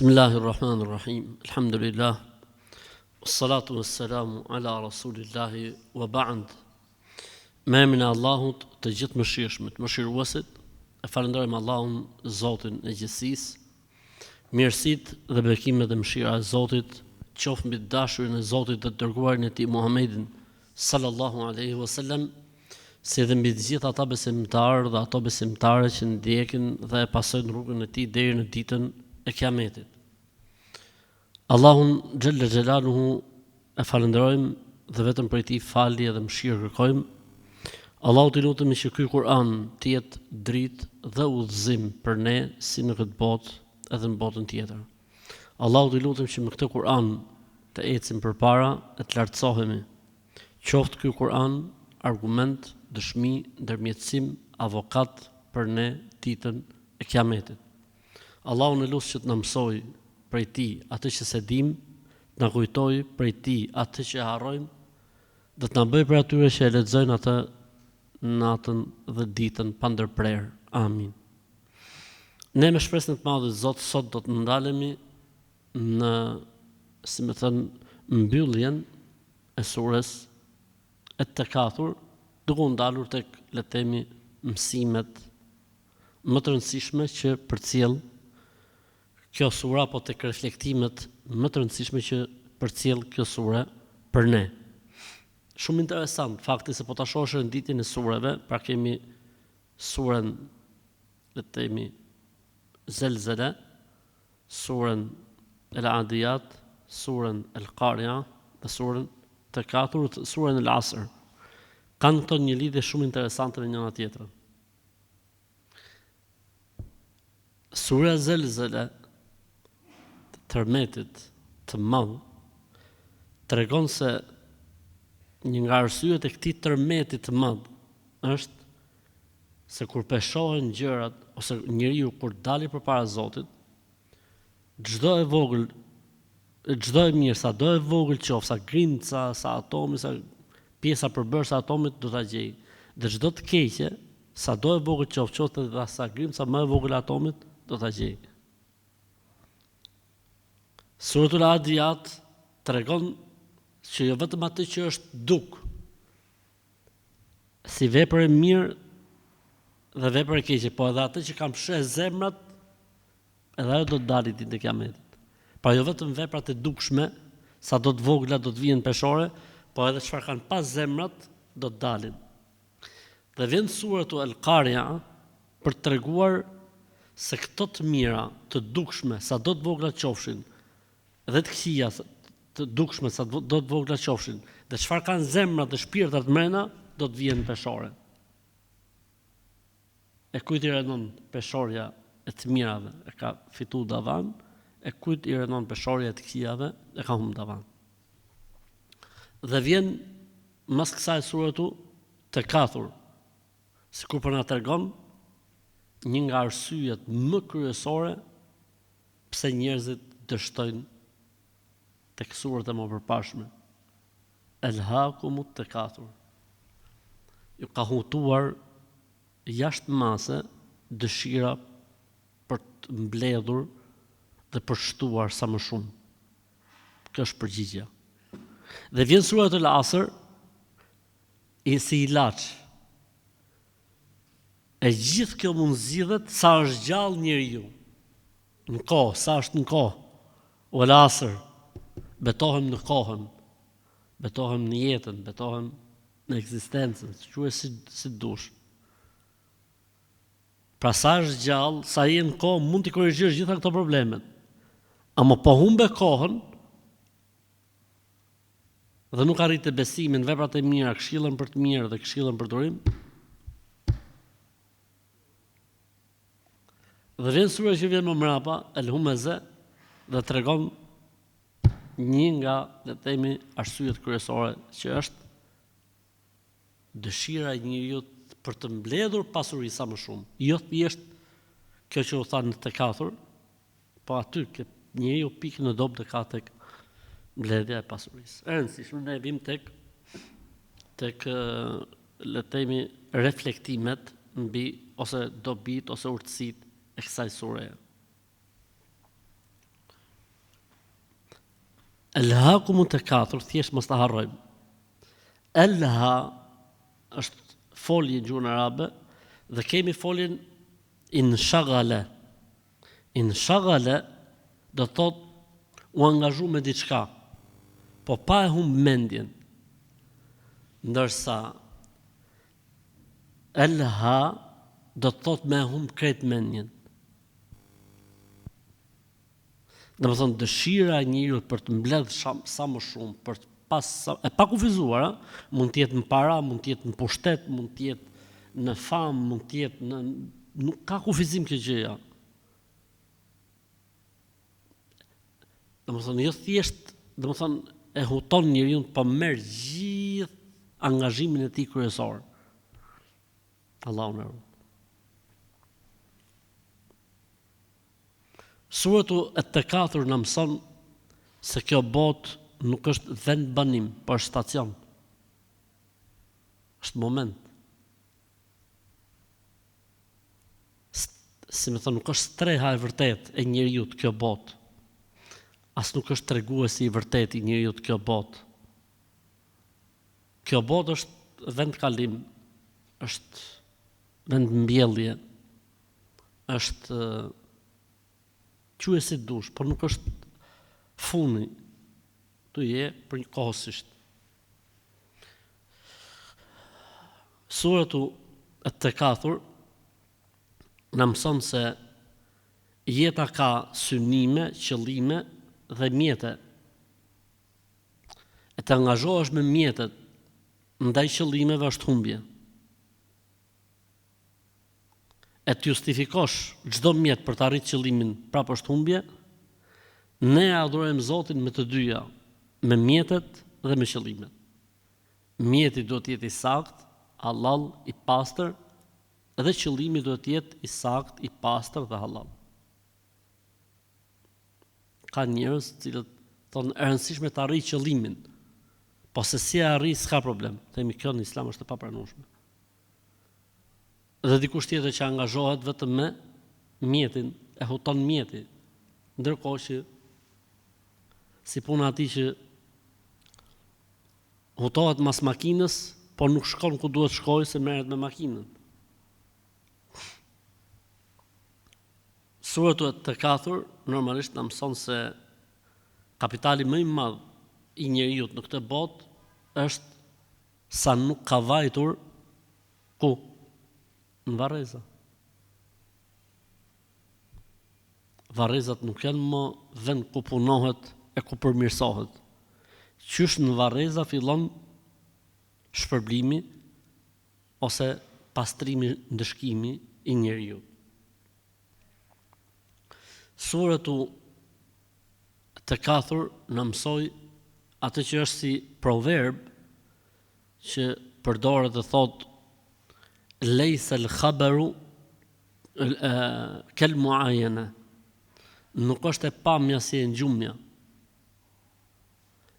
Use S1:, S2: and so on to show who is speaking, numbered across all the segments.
S1: Bismillahirrahmanirrahim. Alhamdulillah. Wassalatu wassalamu ala rasulillahi wa ba'd. Me emrin e Allahut, të gjithë mëshirshmit, mëshiruesit, e falenderojmë Allahun, Zotin e gjithësisë. Mirësitë dhe bekimet dhe mëshira e Zotit qoftë mbi dashurin e Zotit dhe të dërguarin e Tij Muhammedin sallallahu alaihi wasallam, si dhe mbi të gjithë ata besimtarë dhe ato besimtare që ndjekin dhe e pasojnë rrugën e Tij deri në ditën e Kiametit. Allahun xhalla xhelaluhu e falenderojmë dhe vetëm prej Tij falje dhe mëshirë kërkojmë. Allahut i lutemi që ky Kur'an të jetë dritë dhe udhëzim për ne si në këtë botë edhe në botën tjetër. Allahut i lutem që me këtë Kur'an të ecim përpara e të lartësohemi. Qoftë ky Kur'an argument, dëshmi, ndërmjetësim, avokat për ne ditën e Kiametit. Allahun e lutem që të na mësoj prej Tij atë që se dim, të na kujtoj prej Tij atë që harrojmë, dhe të na bëj për atyre që e lexojnë atë natën dhe ditën pa ndërprerë. Amin. Ne me shpresën të madhe Zot sot do të ndalemi në, si më thënë, mbylljen e surës e Tekathur, duke u ndalur tek, le të themi, mësimet më të rëndësishme që përcjell kjo sura, apo tek reflektimet më të rëndësishme që përcjell kjo sure për ne. Shumë interesant fakti se po ta shohësh renditjen e sureve, pra kemi surën, le të themi, Zelzele, surën El Adiyat, surën El Qaria dhe surën Tekathur, surën El Asr. Kanë këto një lidhje shumë interesante me njëra tjetrën. Sura Zelzele, tërmetit të madh, tregon se një nga arsyet e këtij tërmeti të madh është se kur peshohen gjërat ose njeriu kur dali përpara Zotit, çdo e vogël, çdo e mirë, sa do e vogël qoftë, sa grinca, sa atomi, sa pjesa përbërëse atomit do ta gjej. Dhe çdo të keqe, sa do e vogël qoftë dhe sa grinca më e vogël atomit do ta gjej. Suratul Adiyat tregon që jo vetëm atë që është duk, si vepër e mirë dhe vepër e keqe, po edhe atë që kam fsheh zemrat, edhe ajo do të dalë ditën e Kiametit. Pra jo vetëm veprat e dukshme, sa do të vogla do të vijnë peshore, po edhe çfarë kanë pas zemrat do të dalin. Dhe vjen suratu El Qaria për të treguar se këto të mira, të dukshme, sa do të vogla qofshin, dhe të këqija të dukshme, sa do të vogla qofshin, dhe çfarë kanë zemrat dhe shpirtat mrena, do të vijnë peshore. E kujt i rënon peshorja e të mirave, e ka fitu davan, e kujt i rënon peshorja e të këqijave, e ka humb davan. Dhe vjen mas kësaj suratu Tekathur, sikur po na tregon një nga arsyet më kryesore pse njerëzit dështojnë tek surat e më përpashme. Elhakumut Tekathur. Ju ka hutuar jashtë mase dëshira për të mbledhur dhe për shtuar sa më shumë. Kjo është përgjigjja. Dhe vjen suratul Asr i si ilaç. E gjithë kjo mund zgjidhet sa është gjallë njeriu. Në kohë, sa është në kohë. Ul Asr, betohem në kohën, betohem në jetën, betohem në ekzistencën, quhet si dush. Pra sa është gjallë, sa je në kohë, mund t'i korrigjosh gjitha këto problemet. Ama po humbe kohën dhe nuk arrit të besimin, veprat e mira, këshillën për të mirë dhe këshillën për durim, dhe vjen sura që vjen më mrapa, El Humeze, dhe tregon një nga, le të themi, arsyet kryesore që është dëshira e njeriu për të mbledhur pasuri sa më shumë. Jo thjesht kjo që u tha në Tekathur, po aty që njeriu pikë në dobë të ka tek mbledhja e pasurisë. E rëndësishme, ne vim tek le të themi reflektimet mbi ose dobit ose urtësitë e kësaj sureje. Elhakumu takathur, thjesht mos ta harrojmë. Elha është folje në gjuhën arabe dhe kemi foljen inshagale. Inshagale do të thotë u angazhu me diçka, po pa e humb mendjen. Ndërsa elha do të thotë me humb krejt mendjen. Dhe më thonë, dëshira e njeriut për të mbledh sa më shumë, për të pas e pa kufizuar, mund të jetë në para, mund të jetë në pushtet, mund të jetë në famë, mund të jetë në nuk ka kufizim kjo gjëja. Dhe më thonë, jo thjesht, dhe më thonë, e huton njeriu pa merr gjithë angazhimin e tij kryesor. Allahu na ruaj. Suratu at-Takathur na mëson se kjo botë nuk është vend banim, por stacion. Është moment. Si më thonë, nuk është streha e vërtet e njeriut kjo botë. As nuk është treguesi i vërtet i njeriut kjo botë. Kjo botë është vend kalim, është vend mbjellje, është quhe si dush, por nuk është funi, tu je për një kohësisht. Suratu at-Takathur na mëson se jeta ka synime, qëllime dhe mjete. E të angazhohesh me mjetet ndaj qëllimeve është humbje. E të justifikosh çdo mjet për të arritur qëllimin prapë është humbje. Ne adhurojmë Zotin me të dyja, me mjetet dhe me qëllimet. Mjeti duhet të jetë i saktë, halal, i pastër, dhe qëllimi duhet të jetë i saktë, i pastër dhe halal. Ka njerëz cilët thonë e rëndësishme të arrijë qëllimin, po se si e arrijë s'ka problem. Themi kjo në Islam është e papranueshme. Dhe dikush tjetër që angazhohet vetëm me mjetin, e huton mjeti, ndërkohë që si puna atij që hutohet mas makinës, por nuk shkon ku duhet shkojë se merret me makinën. Suratu at-Takathur normalisht na mëson se kapitali më i madh i njeriu në këtë botë është sa nuk ka vajtur ku? Në varreza. Varrezat nuk janë më vend ku punohet e ku përmirësohet. Qysh në varreza fillon shpërblimi ose pastrimi, ndëshkimi i njeriu. Suratu Takathur na mësoi atë që është si proverb që përdoret dhe thotë lejse l-khabaru kel muajene. Nuk është e pamja si e ngjumja.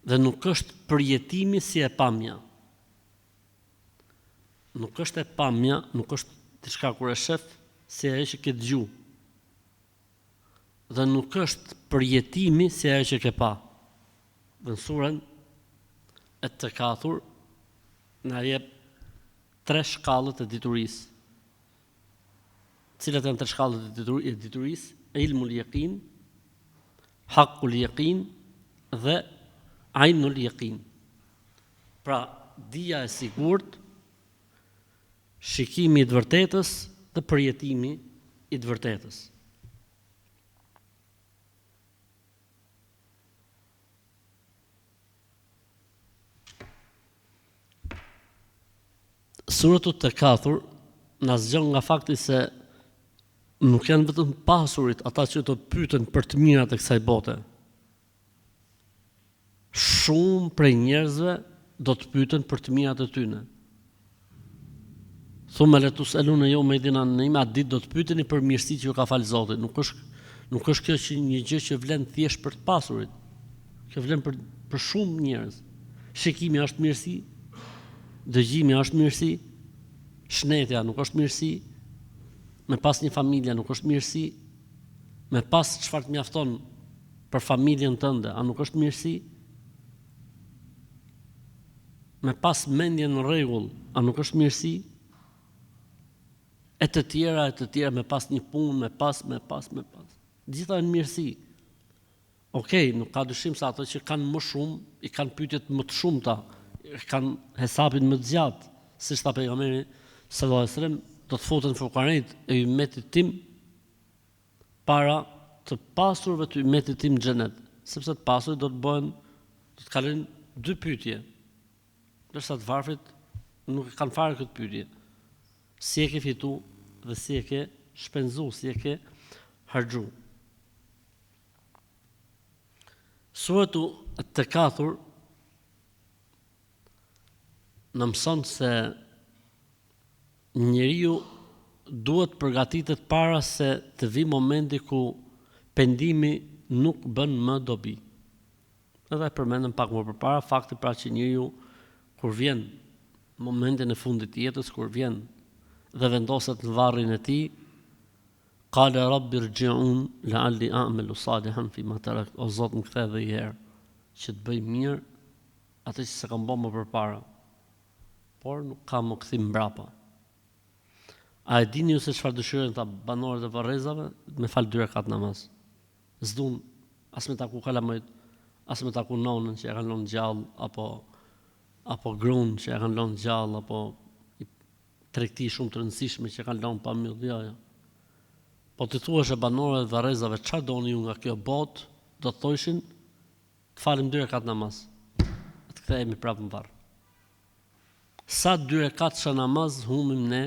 S1: Dhe nuk është përjetimi si e pamja. Nuk është e pamja, nuk është diçka kur e shef si ajo që ke dëgju. Dhe nuk është përjetimi si ajo që ke pa. Dhe në surën at-Takathur na jep 3 shkallët e diturisë. Cilat janë 3 shkallët e diturisë? Ilmul yaqin, haqqul yaqin dhe ainul yaqin. Pra, dija e sigurt, shikimi i të vërtetës dhe përjetimi i të vërtetës. Suratu Takathur na zgjon nga fakti se nuk janë vetëm pasurit ata që do të pyeten për të mirat e kësaj bote. Shumë prej njerëzve do të pyeten për të mirat e tyre. Thumma la tusaluna yawma idhin an-na'im, atë ditë do të pyeteni për mirësitë që ju ka falë Zoti. Nuk është kjo që një gjë që vlen thjesht për të pasurit. Kjo vlen për shumë njerëz. Shikimi është mirësi, dëgjimi është mirësi, shnetja nuk është mirësi, me pas një familje nuk është mirësi, me pas çfarë të mjafton për familjen tënde, a nuk është mirësi? me pas mendje në rregull, a nuk është mirësi? E të tjera me pas një punë, me pas. Gjitha janë mirësi. Okej, nuk ka dyshim se ato që kanë më shumë, i kanë pyetjet më të shumta, kanë hesabin më të gjatë, siç tha pejgamberi sallallahu alajhi wasallam, do të futen fuqarit e ummetit tim para të pasurve të ummetit tim në xhenet, sepse të pasurit do të kalojnë dy pyetje. Ndërsa të varfrit nuk kanë fare këtë pyetje. Si e ke fitu dhe si e ke shpenzu, si e ke harxhu. Suratu At-Takathur në mëson se njeriu duhet përgatitet para se të vi momenti ku pendimi nuk bën më dobi. Edhe përmendëm pak më përpara fakti pra që njeriu kur vjen momentin e fundit të jetës, kur vjen dhe vendoset në varrin e tij, qala rabbi irji'un la'alli a'malu salihan fima tarak, o Zot më kthe edhe një herë që të bëj mirë atë që s'kam bërë më përpara, por nuk kam më kthim mbrapa. A e dini ju se çfarë dëshirojnë ta banorët e Varrezave? Me fal 2 rekat namaz. S'duan as me taku kalamajt, as me taku nonën që e kanë lënë gjallë, apo gruan që e kanë lënë gjallë, apo tregti shumë të rëndësishme që kanë lënë pa mbyllje. Po të thuash e banorëve të Varrezave çfarë doni ju nga kjo botë, do të thoshin të falim 2 rekat namaz. Të kthehemi prapë në varr. Sa 2 rekat që namaz humim ne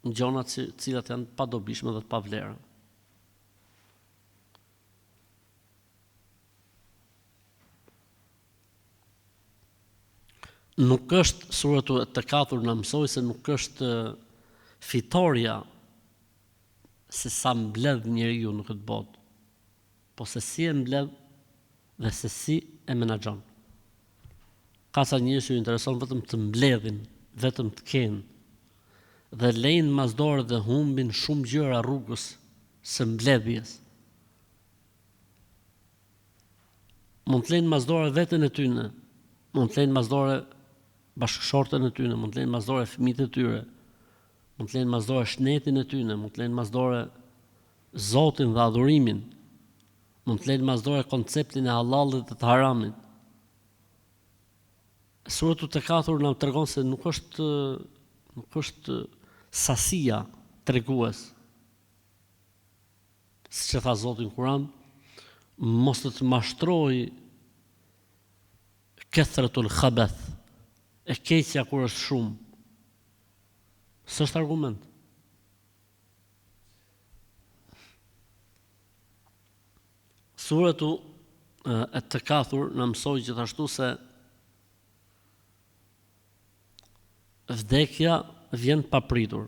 S1: në gjonat cilat janë pa dobishme dhe të pa vlera. Nuk është suratu At-Takathur na mësoi se nuk është fitorja se sa mbledh njeriu në këtë botë, po se si e mbledh dhe se si e menaxhon. Ka sa njerëz që intereson vetëm të mbledhin, vetëm të kenë, dhe lejnë mazdore dhe humbin shumë gjëra rrugës së mbledhjes. Mund të lejnë mazdore veten e tyre, mund të lejnë mazdore bashkëshortën e tyre, mund të lejnë mazdore fëmijët e tyre, mund të lejnë mazdore shnetin e tyre, mund të lejnë mazdore Zotin dhe adhurimin, mund të lejnë mazdore konceptin e halalit dhe të haramit. Suratu At-Takathur na tregon se nuk është sasia tregues. Siç e tha Zoti në Kur'an, mos të mashtroj kathratul khabath, e keqja kur është shumë. S'është argument. Suratu At-Takathur na mësoi gjithashtu se vdekja vjen papritur.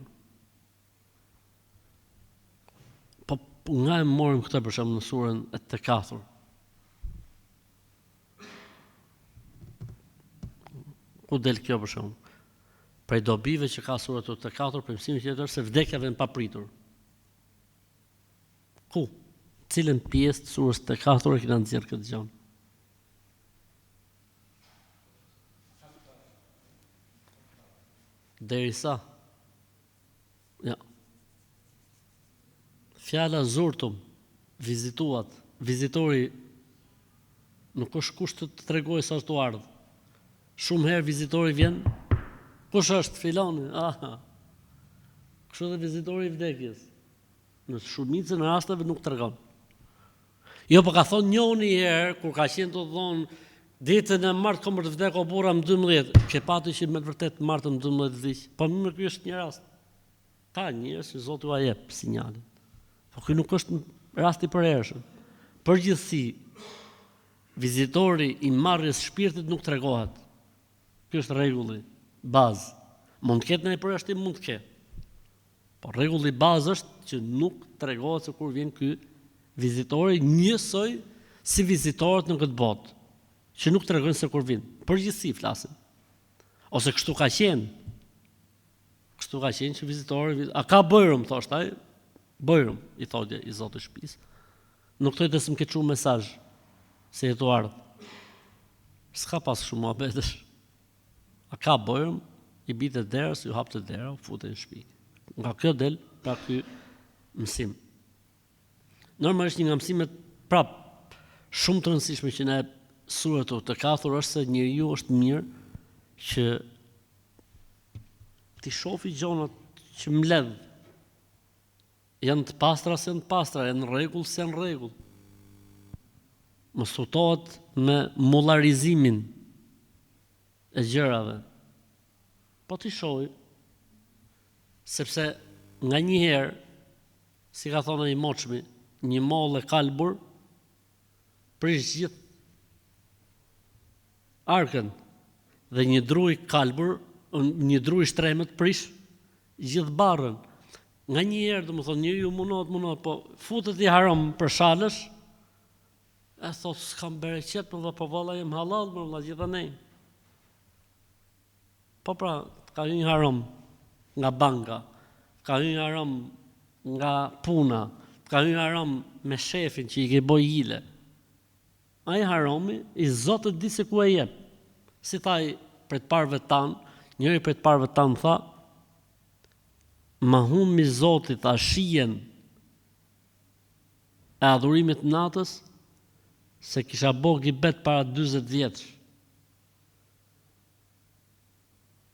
S1: Po nga e morëm këtë për shembull në surën At-Takathur? Ku del kjo për shembull? Prej dobive që ka suratu At-Takathur, për mësimin tjetër se vdekja vjen papritur. Ku? Cilën pjesë të surës At-Takathur e kena nxjerr këtë gjë? Derisa. Ja. Fjala zurtum, vizituat, vizitori nuk është kusht të tregoj sa është u ardhë. Shumë herë vizitori vjen, kush është filoni? Aha. Kështu dhe vizitori i vdekjes. Në shumicën e rasteve nuk tregon. Jo, po ka thonë njëri herë kur ka qenë të thonë ditën e martë kom për të vdekur burra më 12, ke pati që me të vërtet martë më 12 vdiq. Po më ky është një rast. Ka njerëz që Zoti ua jep sinjalin. Po ky nuk është rast i përhershëm. Përgjithësi, vizitori i marrjes shpirtit nuk tregohet. Ky është rregulli, bazë. Mund të ketë në përjashtim, mund të ketë. Po rregulli bazë është që nuk tregohet se kur vjen ky vizitori njësoj si vizitorët në këtë botë, që nuk tregojnë se kur vjen. Përgjithësi flasim. Ose kështu ka qenë. Kështu ka qenë që vizitori, a ka bërëm, thosht ai? Bërëm, i thotë i Zotit shtëpisë. Nuk thotë se më ke çuar mesazh se jetu ardh. s'ka pas shumë muhabetesh. A ka bojëm, i bite derës, ju hapte dera, u fute në shtëpi. Nga kjo del pra ky mësim. Normalisht një nga mësimet prap shumë të rëndësishme që ne suratu të kathur është se njeriu është mirë që ti shofi gjonat që mbledh. Janë të pastra se janë të pastra, janë në rregull se janë në rregull. Mos hutohet me mollarizimin e gjërave. Po ti shohi, sepse nga një herë, si ka thonë ai moçmi, një moll e kalbur prish gjithë arkën dhe një dru i kalbur, një dru i shtremët prish gjithë barrën. Nga një herë, domethënë, njeriu munohet, po futet i haram për shalësh, e thot s'kam bereqet, po valla jem halal, për valla gjithanej. Po pra, ka hyrë haram nga banka, ka hyrë haram nga puna, ka hyrë haram me shefin që i ke boj hile. Ai harami i Zotit di se ku e jep. Si thaj për të parëve tanë, njëri për të parëve tanë tha, ma humbi Zotit a shijen e adhurimit natës, se kisha bo gibet para 40 vjetësh.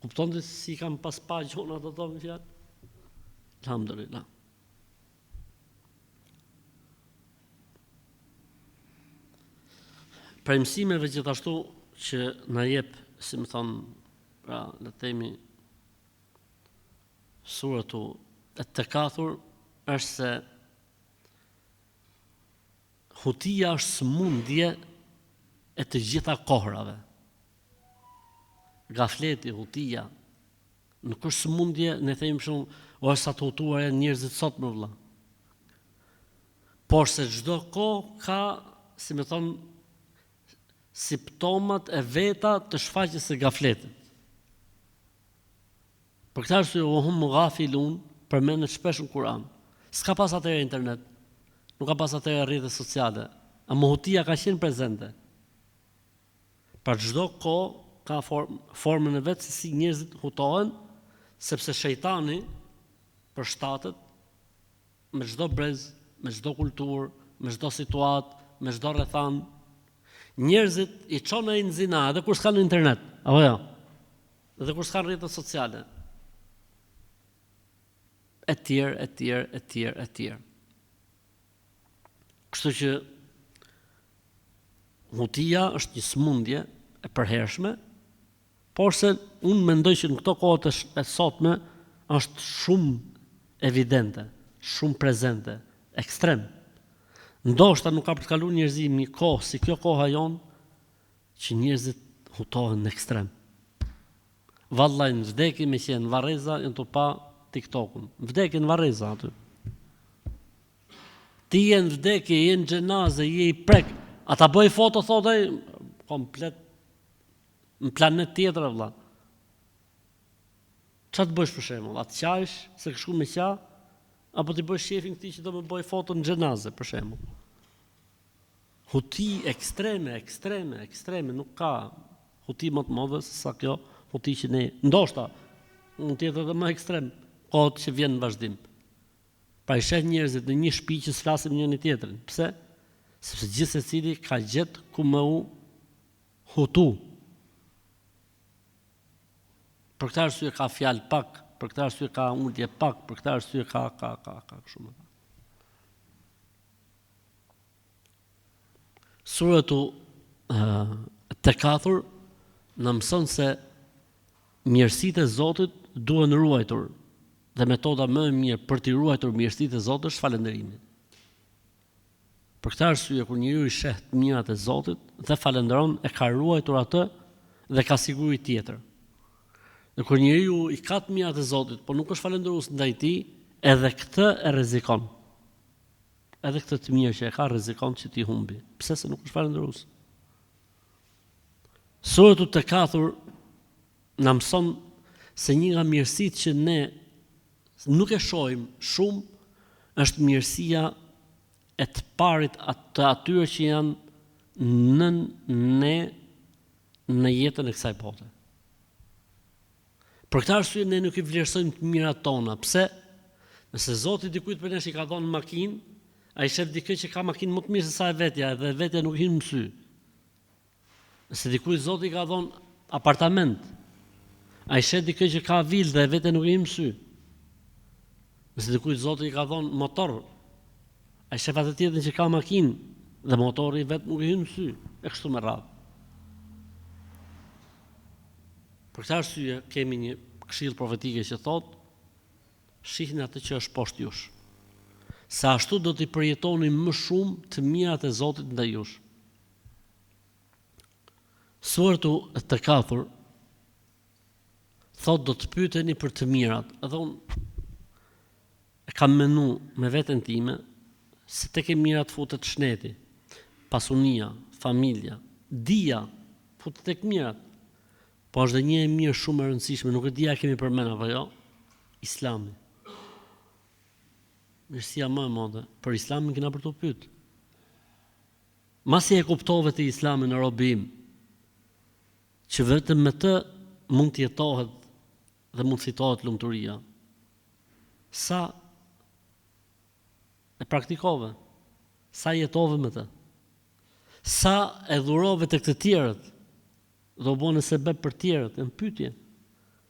S1: Kupton të si kam pas pa gjona të tonë fjalë? Alhamdulillah. Për mësimeve gjithashtu që na jep, si më thonë, pra le të themi suratu At-Takathur, është se hutia është sëmundje e të gjitha kohrave. Gafleti, hutia, nuk është sëmundje, ne themi shumë, o është sa të hutuar e njerëzit sot më vëlla. Por se çdo kohë ka, si më thonë, simptomat e veta të shfaqjes së gafletit. Për këtë arsye o hum ghafilun përmendet shpesh në Kur'an. S'ka pas atëherë internet, nuk ka pas atëherë rrjete sociale, ama hutia ka qenë prezente. Për çdo kohë ka formën e vet se si njerëzit hutohen, sepse shejtani përshtatet me çdo brez, me çdo kulturë, me çdo situatë, me çdo rrethan. Njerëzit i çon ai në zina edhe kur s'kan internet, apo jo? Edhe kur s'kan rrjete sociale. E tjerë. Kështu që hutia është një sëmundje e përhershme, por se unë mendoj që në këto kohët e sotme është shumë evidente, shumë prezente, ekstrem. Ndoshta nuk ka për të kaluar njerëzimi një kohë si kjo koha jonë që njerëzit hutohen në ekstrem. Vallaj në vdekje me qenë varreza janë të pa TikTokun. Vdekje në varreza aty. Ti je në vdekje, je në xhenaze, je i prek. Ata bëj foto thotë komplet në planet tjetër vëlla. Çfarë të bësh për shembull? Atë qajsh se ke shku me qa, apo ti bësh shefin këtij që do më bëj foto në xhenaze për shembull. Huti ekstreme, nuk ka huti më të madhe se sa kjo huti që ne ndoshta mund të jetë edhe më ekstrem kohët që vjen në vazhdim. Pra i shet njerëzit në një shtëpi që s'flasim njëri tjetrin. Pse? Sepse gjithë secili ka gjetë ku më u hutu. Për këtë arsye ka fjalë pak, për këtë arsye ka urdhje pak, për këtë arsye ka shumë. Suratu At-Takathur na mëson se mirësitë e Zotit duhen ruajtur dhe metoda më e mirë për të ruajtur mirësitë e Zotit është falënderimi. Për këtë arsye kur njeriu i sheh të mirat e Zotit dhe falënderon, e ka ruajtur atë dhe ka siguri tjetër. Dhe kur njeriu i ka të mirat e Zotit, por nuk është falënderues ndaj tij, edhe këtë e rrezikon. Edhe këtë të mirë që e ka rrezikon që ti humbi. Pse se nuk është falënderues? Suratu At-Takathur na mëson se një nga mirësitë që ne nuk e shohim shumë është mirësia e të parit të atyre që janë nën ne në jetën e kësaj bote. Për këtë arsye ne nuk I vlerësojmë të mirat tona. Pse? Nëse Zoti dikujt për nesh I ka dhënë makinë, ai shef dikë që ka makinë më të mirë se sa e vetja, dhe vetja nuk hyn në sy. Nëse dikujt Zoti ka dhënë apartament, ai shef dikë që ka vilë dhe vetja nuk hyn në sy. Nëse dikujt Zoti ka dhënë motor, ai shef atë tjetrin që ka makinë dhe motori vetë nuk hyn në sy, e kështu me radhë. Për këtë arsye kemi një këshill profetike që thotë: shihni atë që është poshtë jush. Se ashtu do t'i përjetoni më shumë të mirat e Zotit ndaj jush. Suratu At-Takathur thotë do të pyeteni për të mirat. Edhe unë e kam menu me veten time se tek e mirat futet shneti, pasunia, familja, dia futet tek mirat. Po është dhe një e mirë shumë e rëndësishme, nuk e dia kemi përmend apo jo, Islami. Mirësia më e madhe, për Islamin kena për të pyet. Masi e kuptove të Islamin në robim, që vetëm me të mund të jetohet dhe mund të fitohet lumturia. Sa e praktikove, sa jetove me të, sa e dhurove të këtë tjerët, dhe u bone sebeb për tjerët, e në pyetje.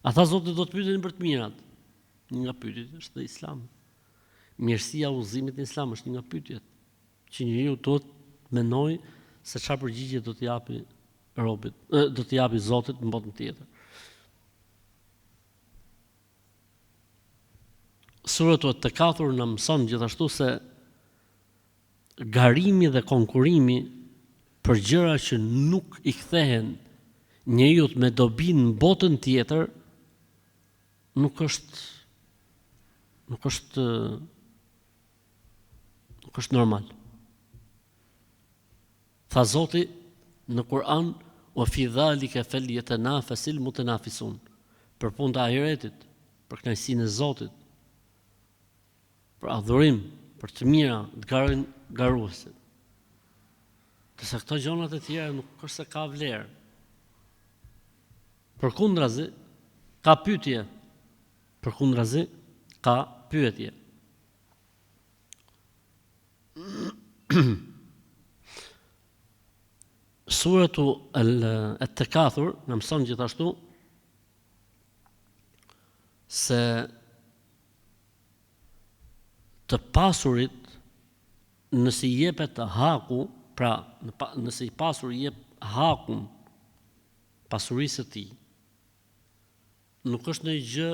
S1: Ata Zotit do të pyeteni për të mirat. Një nga pyetjet është dhe Islami. Mirësia udhëzimit në Islam është një nga pyetjet që njeriu duhet mendoj se çfarë përgjigje do t'i japi robit, do t'i japi Zotit në botën tjetër. Suratu At-Takathur na mëson gjithashtu se garimi dhe konkurrimi për gjëra që nuk I kthehen njeriu me dobi në botën tjetër nuk është normal. Tha Zoti në Kur'an: "Wa fi dhalika falyatanafasil mutanafisun." Për punë të ahiretit, për kënaqësinë e Zotit, për adhurim, për të mira, të garojnë garuesit. Kësa këto gjonat e tjera nuk është se ka vlerë. Përkundrazi, ka pyetje. Përkundrazi, ka pyetje. Suratu At-Takathur na mëson gjithashtu se të pasurit nëse I jepet haku, pra nëse I pasur I jep hakun pasurisë së tij, nuk është ndonjë gjë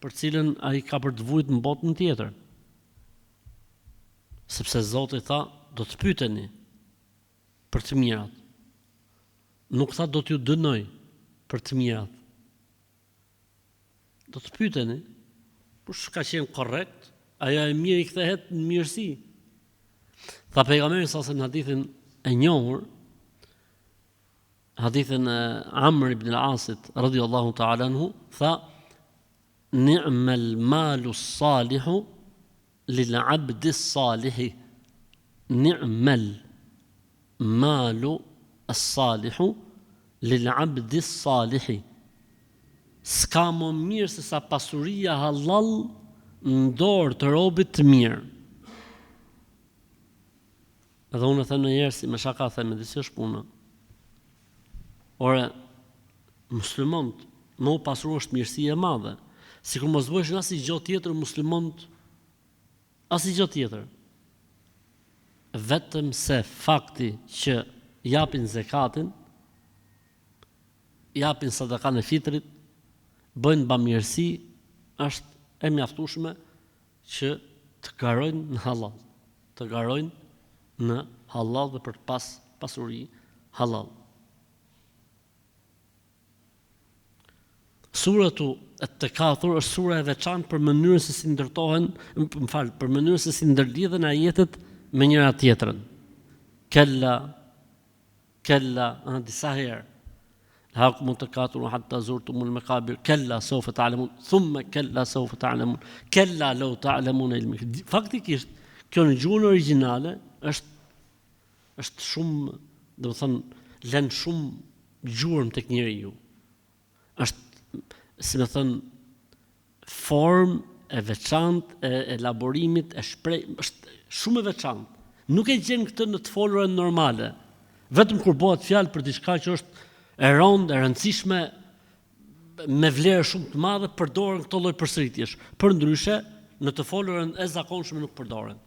S1: për cilën ai ka për të vujt në botën tjetër. Sepse Zoti tha, do të pyeteni për të mirat. Nuk tha do t'ju dënoj për të mirat. Do të pyeteni, por s'ka qenë korrekt, ajo e mirë I kthehet në mirësi. Tha pejgamberi sa në hadithin e njohur, hadithin e Amr ibn al-Asit radhiyallahu ta'ala anhu, tha: "Ni'mal malu s-salihu lil 'abdi s-salihi." Ni'mal malu s-salihu lil 'abdi s-salihi. S'ka më mirë se sa pasuria halal në dorë të robit të mirë. Edhe unë e them në njerë si me shaka them, edhe si është puna. Ore, muslimont, më u pasuru është mirësi e madhe. Si kur mos bëjsh asnjë gjë tjetër, muslimont, asnjë gjë tjetër. Vetëm se fakti që japin zekatin, japin sadakan e fitrit, bëjnë bamirësi, është e mjaftueshme që të garojnë në halal. Të garojnë në halal dhe për të pas pasuri halal. Suratu At-Takathur është sura e veçantë për mënyrën se si ndërtohen, për mënyrën se si ndërlidhen ajetet me njëra tjetrën. Kella, disa herë. Hakum At-Takathur hatta zurtumul maqabir. Kella sawfa ta'lamun, thumma kella sawfa ta'lamun. Kella law ta'lamun ilmi. Faktikisht, kjo në gjuhën origjinale është shumë, do të thënë, lën shumë gjurmë tek njeriu. Është, si më thënë, formë e veçantë e elaborimit, është shumë e veçantë. Nuk e gjen këtë në të folurën normale. Vetëm kur bëhet fjalë për diçka që është e rëndë, e rëndësishme, me vlerë shumë të madhe, përdoren këto lloj përsëritjesh. Përndryshe, në të folurën e zakonshme nuk përdoren.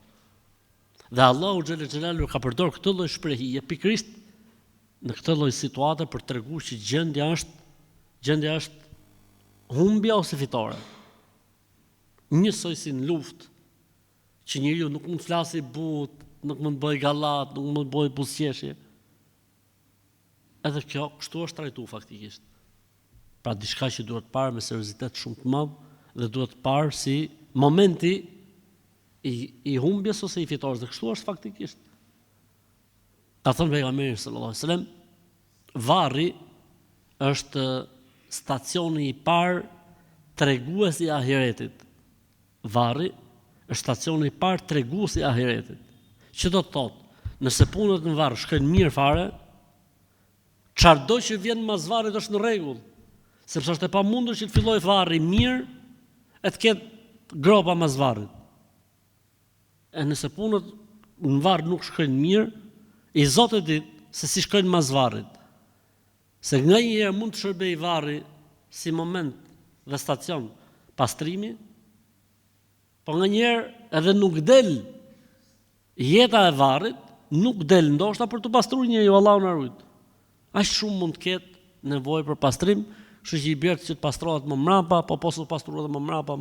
S1: Dhe Allahu xhallal xhelalu ka përdorur këtë lloj shprehje pikërisht në këtë lloj situate për të treguar që gjendja është humbja ose fitore. Njësoj si në luftë, që njeriu nuk mund të flasë but, nuk mund të bëjë gallat, nuk mund të bëjë buzëqeshje. Edhe kjo kështu është trajtuar faktikisht. Pra diçka që duhet parë me seriozitet shumë të madh dhe duhet parë si momenti i humbjes ose i fitores. Dhe kështu është faktikisht. Ka thënë pejgamberi sallallahu alajhi wasallam, varri është stacioni i parë tregues i ahiretit. Varri është stacioni i parë tregues i ahiretit. Që do të thotë, nëse punët në varr shkojnë mirë fare, çfarëdo që vjen mas varrit është në rregull, sepse është e pamundur që të fillojë varri mirë e të ketë gropa mas varrit. E nëse punët në varr nuk shkojnë mirë, i Zotit di se si shkojnë mas varrit. Se nga një herë mund të shërbej varri si moment dhe stacion pastrimi, po nga një herë edhe nuk del jeta e varrit, nuk del ndoshta për të pastruar njeriu, Allahu na ruaj. Aq shumë mund të ketë nevojë për pastrim, kështu që i bjerë që të pastrohet më mbrapa, po su pastrohet më mbrapa,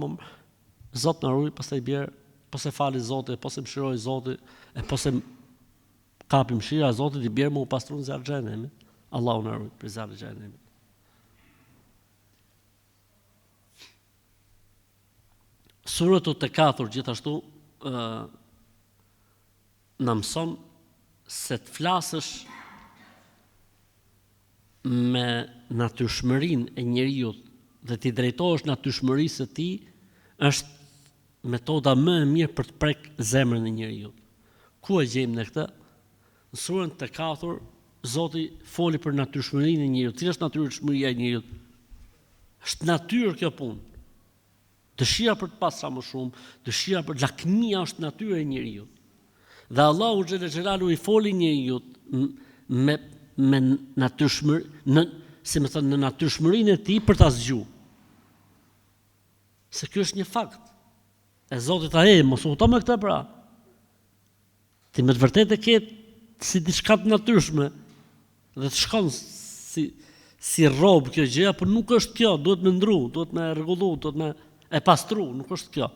S1: Zot na ruaj, pastaj bjerë, po se fali Zoti, po se mëshiroj Zoti, e po se kapi mëshira e Zotit, i bjerë më u pastruan zjarri i xhenemit. Allahu na ruaj për zjarrin e xhenemit. Suratu Tekathur gjithashtu na mëson se të flasësh me natyrshmërinë e njeriut dhe t'i drejtohesh natyrshmërisë së tij është metoda më e mirë për të prek zemrën e njeriut. Ku e gjejmë ne këtë? Në surën Tekathur Zoti foli për natyrshmërinë e njeriut. Cila është natyrshmëria e njeriut? Është natyrë kjo punë. Dëshira për të pasur më shumë, dëshira për lakmia është natyra e njeriut. Dhe Allahu xhallal xhelalu i foli njeriut me natyrshmëri, si më thënë, në natyrshmërinë e tij për ta zgjuar. Se ky është një fakt. E Zotit mos u huto me këtë pra. Ti me të vërtetë ke si diçka të natyrshme dhe të shkon si rrob kjo gjë, por nuk është kjo, duhet me ndru, duhet me rregullu, duhet me e pastru, nuk është kjo.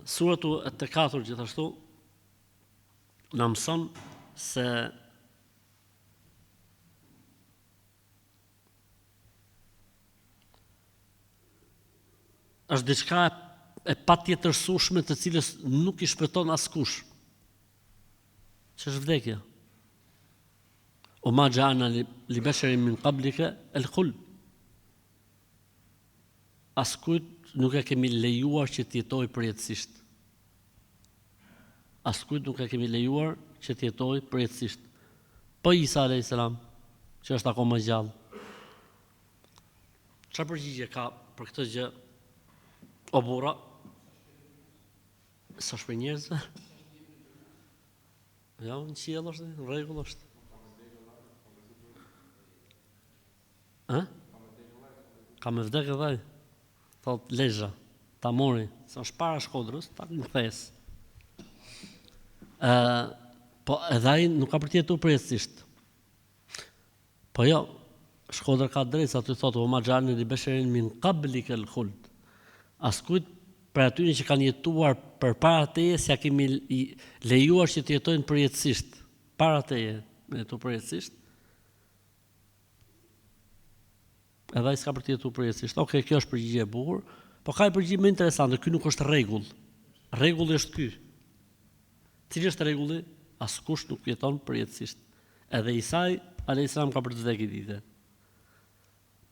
S1: Suratu At-Tekathur gjithashtu na mëson se është diçka e patjetërsueshme të cilës nuk i shpëton askush. Që është vdekja. O ma gjana li besherin min qablika el khuld. Askujt nuk e kemi lejuar që t'jetoj përjetësisht. Askujt nuk e kemi lejuar që t'jetoj përjetësisht. Po Isa a.s. që është akoma gjallë. Çfarë përgjigje ka për këtë gjë? O burra? Sa është për njerëzve? Ja, në qiell është, në rregull është. Ka me vdek edhe ai. Thot Lezha, ta mori, sa është para Shkodrës, ta në thes. Po edhe ai nuk ka për të jetuar përjetësisht. Po jo, Shkodra ka drejt sa të thotë o ma xhalni li besherin min qablika el khuld. Askujt për atyre që kanë jetuar përpara teje, s'ja kemi lejuar që të jetojnë përjetësisht. Para teje, me jetu përjetësisht. Edhe ai s'ka për të jetuar përjetësisht. Okej, kjo është përgjigje e bukur, po ka një përgjigje më interesante, ky nuk është rregull. Rregulli është ky. Cili është rregulli? Askush nuk jeton përjetësisht. Edhe Isai a.s. ka për të vdekë ditë.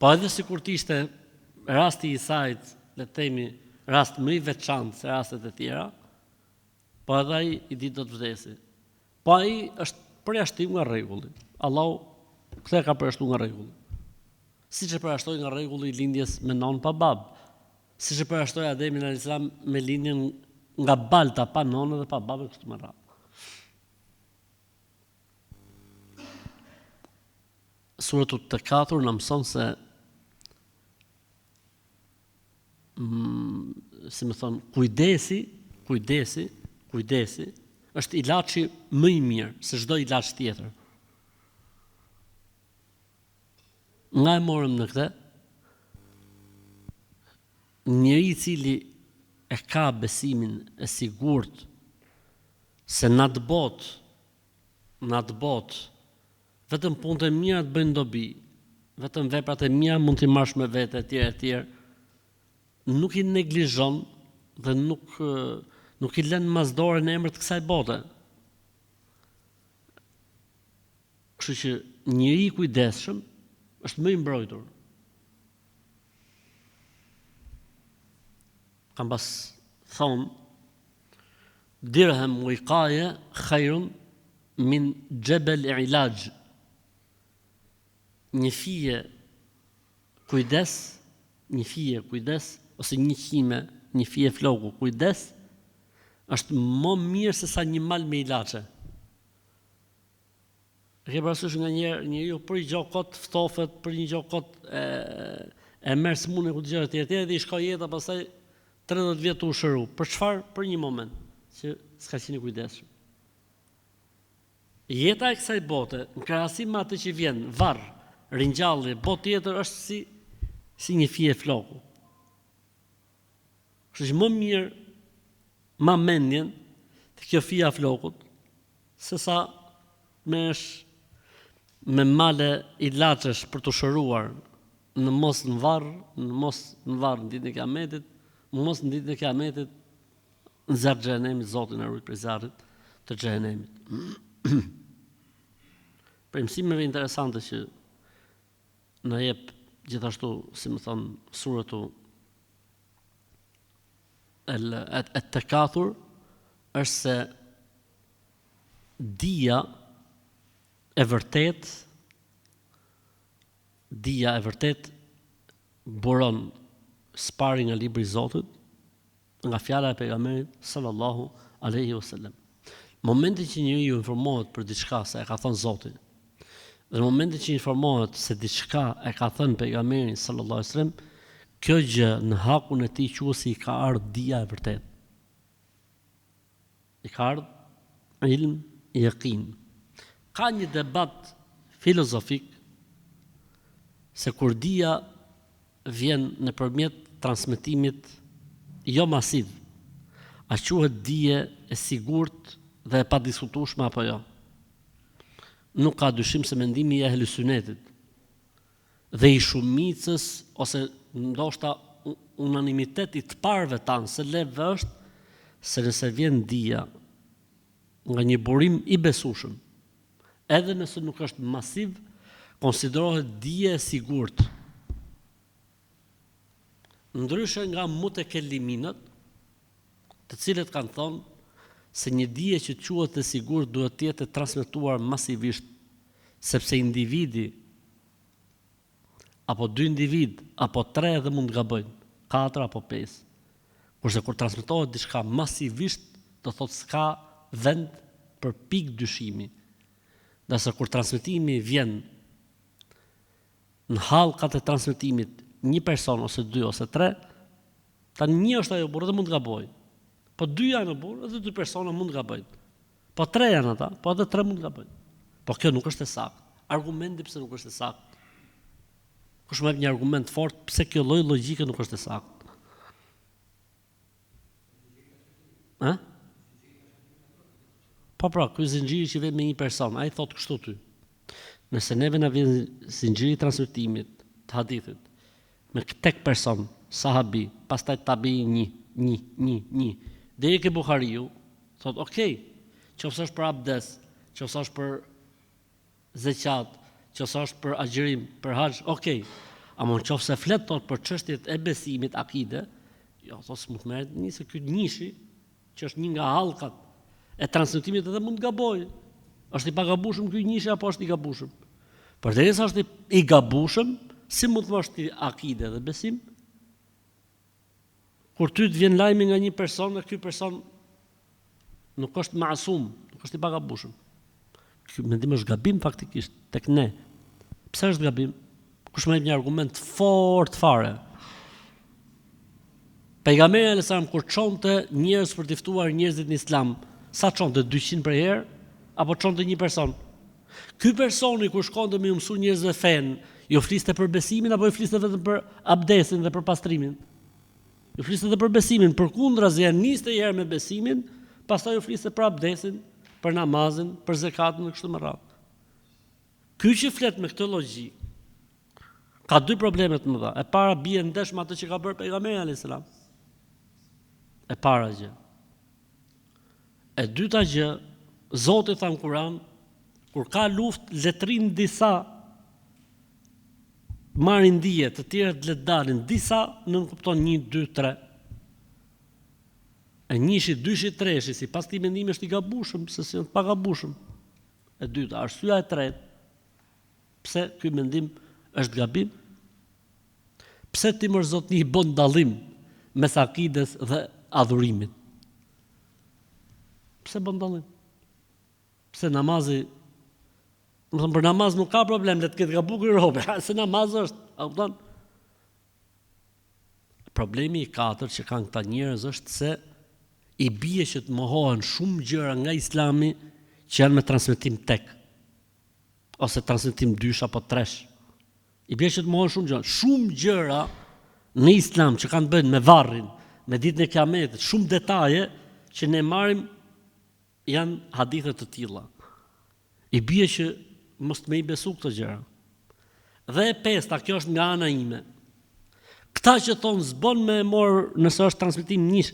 S1: Po edhe sikur të ishte rasti i Isait, le të themi, rast më i veçantë se rastet e tjera, po edhe ai i ditë do të vdesi. Po ai është përjashtim nga rregulli. Allahu Këtë e ka përjashtuar nga rregulli. Siç e përjashtoi nga rregulli I lindjes me non pa bab. Siç e përjashtoi Ademi alayhis salam me lindjen nga balta pa nonë dhe pa babë kështu me radhë. Suratu Takathur na mëson se si më thon, kujdesi është ilaçi më I mirë se çdo ilaç tjetër. Nga e morëm në këtë, njëri I cili e ka besimin e sigurt se në atë botë, vetëm punët e mira të bëjnë dobi, vetëm veprat e mira mund t'i marrësh me vete etj, nuk I neglizhon dhe nuk I lën mazdore në emër të kësaj bote. Kështu që njëri I kujdesshëm është më I mbrojtur. Kam pas thonë, dirhem wiqaje khairun min jebel ilaj. Një fije kujdes, ose një qime, një fije floku kujdes, është më mirë se sa një mal me ilaçe. E ke parasysh nga njeriu për një gjë kot ftofet, për një gjë kot e merr smunën ku gjëra të tjera dhe I shkoj jeta pastaj 30 vjet u shëru. Për çfarë? Për një moment që s'ka qenë kujdesshëm. Jeta e kësaj bote, në krahasim me atë që vjen, varr, ringjallje, botë tjetër është si një fije floku. Kështu që më mirë ma mendjen të kjo fija flokut, se sa me male ilaçesh për të shëruar në mos në varr në ditën e Kiametit, mos në ditën e Kiametit në zjarr xhenemit, Zoti na ruaj prej zjarrit të xhenemit. Për mësimeve interesante që na jep gjithashtu, si më thon, suratu At-Takathur është se dija e vërtet buron spari nga libri I Zotit, nga fjala e pejgamberit sallallahu alaihi wasallam. Momenti që njeriu informohet për diçka se e ka thënë Zoti, dhe në momentin që informohet se diçka e ka thënë pejgamberi sallallahu alaihi wasallam, kjo gjë në hakun e tij quhet si I ka ardhur dija e vërtet. I ka ardhur ilm yaqin. Ka një debat filozofik se kur dija vjen nëpërmjet transmetimit jo masiv, a quhet dije e sigurt dhe e padiskutueshme apo jo? Nuk ka dyshim se mendimi I ehli sunetit dhe I shumicës ose ndoshta unanimiteti të parëve tanë se levë është se nëse vjen dija nga një burim I besueshëm, edhe nëse nuk është masiv, konsiderohet dije e sigurt. Ndryshe nga mutekeliminët, të cilët kanë thonë se një dije që quhet e sigurt duhet të jetë transmetuar masivisht, sepse individi apo 2 individ, apo 3 edhe mund të gabojnë, 4 apo 5. Kurse kur transmetohet diçka masivisht, do thotë s'ka vend për pikë dyshimi. Ndërsa kur transmetimi vjen në hallkat e transmetimit një person ose 2 ose 3, tani një është ajo burrë dhe mund të gabojë. Po 2 janë burrë edhe 2 persona mund të gabojnë. Po 3 janë ata, po edhe 3 mund të gabojnë. Po kjo nuk është e saktë. Argumenti pse nuk është e saktë? Kush më jep një argument fort pse kjo lloj logjike nuk është e saktë? Po pra, ky zinxhiri që vjen me një person, ai thotë kështu ty. Nëse neve na vjen zinxhiri I transmetimit të hadithit me tek person, sahabi, pastaj tabi një. Deri ke Buhariu, thotë, okay, qoftë është për abdes, qoftë është për zeqat, qoftë është për agjërim, për haxh, okay. Ama nëse flet thot për çështjet e besimit, akide, jo, thos s'mund të merret nisë ky nishi, që është një nga hallkat e transmetimit edhe mund të gabojë. Është I pagabushëm ky nishi apo është I gabushëm? Përderisa është i gabushëm, si mund të është i akide dhe besim, kur ty të vjen lajmi nga një person dhe ky person nuk është masum, nuk është i pagabushëm. Ky mendim është gabim faktikisht tek ne. Pse është gabim? Kush më jep një argument fort fare? Pejgamberi alayhis salam kur çonte njerëz për të ftuar njerëzit në Islam, sa çonte 200 për herë apo çonte një person? Ky personi kur shkonte me mësu njerëzve fen, jo fliste për besimin apo jo fliste vetëm për abdesin dhe për pastrimin? Jo fliste edhe për besimin, përkundrazi janë niste herë me besimin, pastaj jo fliste për abdesin, për namazin, për zekatën dhe kështu me radhë. Ky që flet me këtë logjik ka dy probleme të mëdha. E para bie ndesh me atë që ka bërë pejgamberi alayhis salam. E para gjë. E dyta gjë, Zoti tha në Kur'an, kur ka luftë, letrin disa marrin dije, të tjerët le të dalin, disa nën kupton 1, 2, 3. E njëshi, dyshi, treshi, si pas këtij mendimi është i gabushëm, se si pa gabushëm. E dyta, arsyeja e tretë, pse ky mendim është gabim? Pse ti Zotni i bën dallim mes akides dhe adhurimit? Pse bën dallim? Pse namazi, më thëmë për namaz nuk ka problem, le të ketë gabuar robe, se namaz është, a kupton? Problemi i katërt që kanë këta njerëz është se i bie që të mohohen shumë gjëra nga Islami që janë me transmetim tek, ose transmetim 2 apo 3. I bie që të mohohen shumë gjëra në Islam që kanë bënë me varrin, me ditën e Kiametit, shumë detaje që ne marrim janë hadithe të tilla. I bie që mos të me i besu këto gjëra. Dhe e pesta, kjo është nga ana ime. Këta që thonë zbon me morë nëse është transmetim njësh,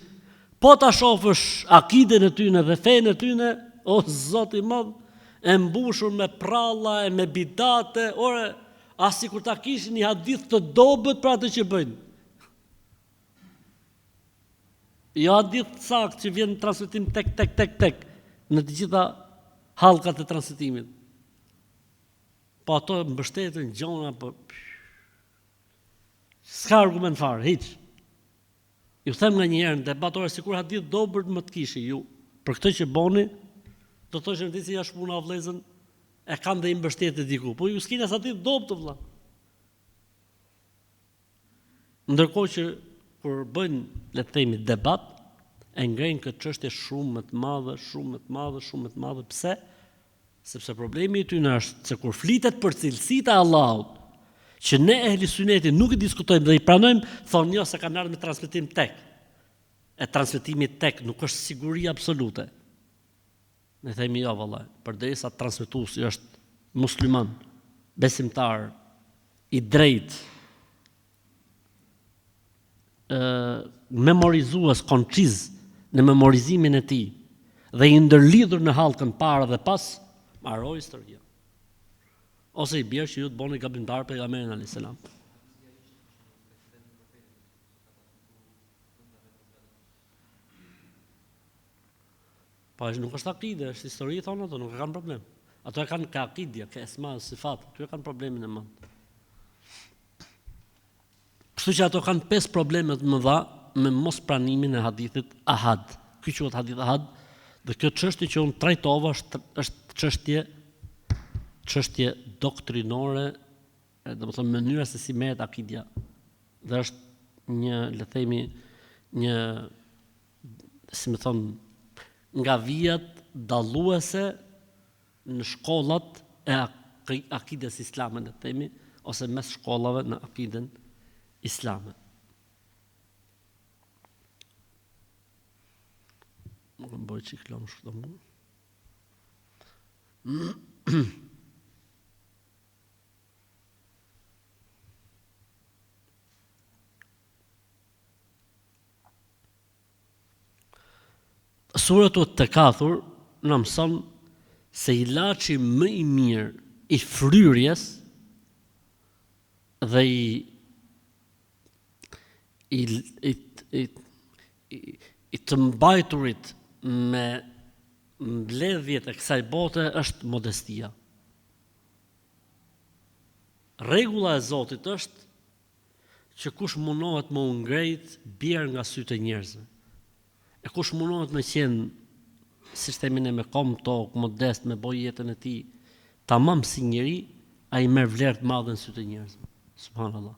S1: po ta shofësh akiden e tyne dhe fenë e tyne, o Zoti i madh, e mbushur me pralla e me bidate, ore, as sikur ta kishin një hadith të dobët për atë që bëjnë. Jo hadith sakt që vjen transmetim tek në të gjitha hallkat e transmetimit. Po ato mbështeten gjona, po s'ka argument fare, hiç. Ju them nga një herë në debatore sikur hadith dobët më të kishi ju. Për këtë që boni, do të thoshë ndisi ja shpuna vëllezën, e kanë dhe i mbështetet diku. Po ju s'keni as hadith dobët vëlla. Ndërkohë që kur bëjnë, le të themi, debat, e ngrenë këtë çështje shumë më të madhe, pse? Sepse problemi i tyre është se kur flitet për cilësitë e Allahut, që ne ehli suneti nuk i diskutojmë dhe i pranojmë, thonë jo se kanë ardhur me transmetim tek. E transmetimi tek nuk është siguri absolute. Ne themi jo vallai, përderisa transmetuesi është musliman, besimtar, i drejtë, memorizues, konciz në memorizimin e tij dhe i ndërlidhur në hallkën para dhe pas, mbaroi historia. Ose i bjerë që ju të boni gabimtar pejgamberin alayhis salam. Po nuk është akide, është histori, thonë ato, nuk e kanë problem. Ato e kanë ka akidja, ka esma, sifat, ato e kanë problemin e madh. Kështu që ato kanë 5 probleme të mëdha me mos pranimin e hadithit ahad. Ky quhet hadith ahad, dhe kjo çështje që unë trajtova është çështje doktrinore, domethënë mënyra se si merret akidja. Dhe është një, le të themi, një, si më thon, nga vijat dalluese në shkollat e akides islame, le të themi, ose mes shkollave në akiden islame. Nuk më bëjë që këllon shkëtë mu. Suratu Tekathur në mëson se ilaçi më i mirë i fryrjes dhe i të mbajturit me mbledhjet e kësaj bote është modestia. Rregulla e Zotit është që kush mundohet më ngrejt bjerë nga sytë e njerëzve. E kush mundohet me qenë, si themi ne, me kom tokë, modest, me boj jetën e tij, tamam si njeri, ai merr vlerë të madhe në sytë e njerëzve. Subhanallah.